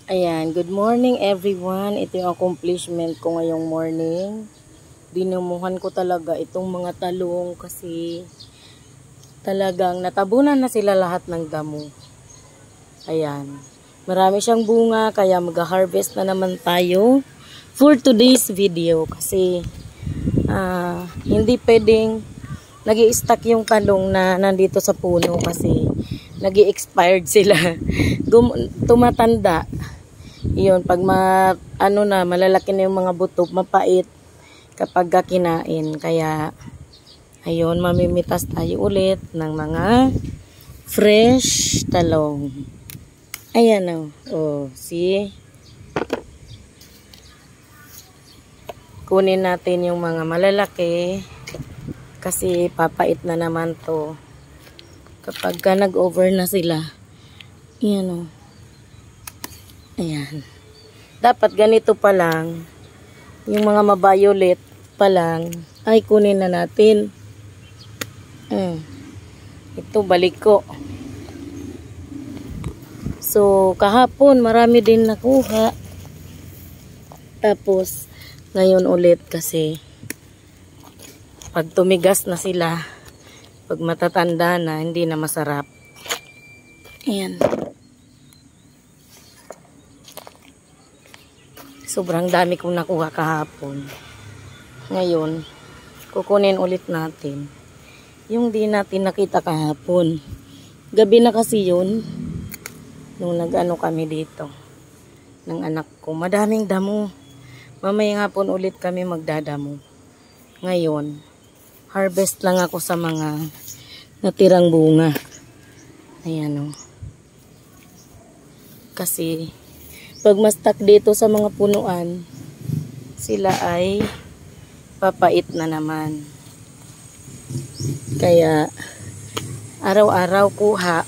Ayan, good morning everyone. Ito yung accomplishment ko ngayong morning. Dinumuhan ko talaga itong mga talong kasi talagang natabunan na sila lahat ng damo. Ayan, marami siyang bunga kaya mag-harvest na naman tayo for today's video kasi hindi pwedeng nag-i-stack yung talong na nandito sa puno kasi nag-i-expired sila. Tumatanda. Yun, pag malalaki na yung mga buto, mapait kapag kinain. Kaya, ayun, mamimitas tayo ulit ng mga fresh talong. Ayan o. See? Kunin natin yung mga malalaki kasi papait na naman to kapag nag-over na sila. Ayan o. Ayan. Dapat ganito pa lang. Yung mga maviolet pa lang ay kunin na natin. Ito balik ko. So kahapon marami din nakuha. Tapos ngayon ulit kasi pag tumigas na sila, pag matatanda na, hindi na masarap. Ayan. Sobrang dami kong nakuha kahapon. Ngayon, kukunin ulit natin. Yung di natin nakita kahapon. Gabi na kasi yun. Nung nag-ano kami dito. Ng anak ko. Madaming damo. Mamayang hapon ulit kami magdadamo. Ngayon, harvest lang ako sa mga natirang bunga. Ayan o. Kasi pag ma-stuck dito sa mga punuan, sila ay papait na naman. Kaya, araw-araw kuha.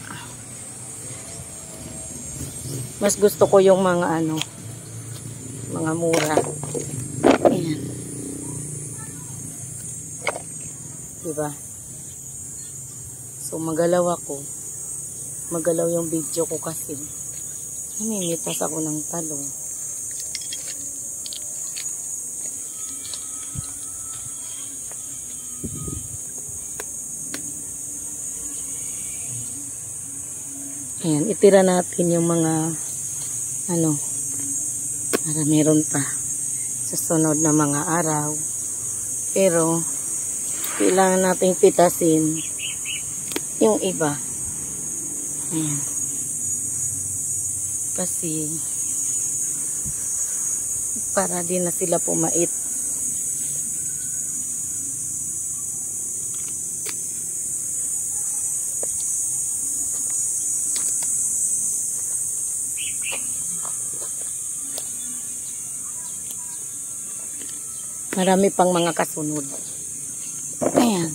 Mas gusto ko yung mga mga mura. Ayan. Diba? So, magalaw ako. Magalaw yung video ko kasi. Namimitas ako ng talong. Ayan, itira natin yung mga para meron pa sa sunod na mga araw. Pero kailangan nating pitasin yung iba. Ayan. Kasi para din na sila pumait. Marami pang mga kasunod. Ayan.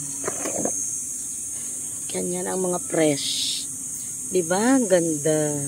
Ganyan ang mga fresh. Diba? Ganda.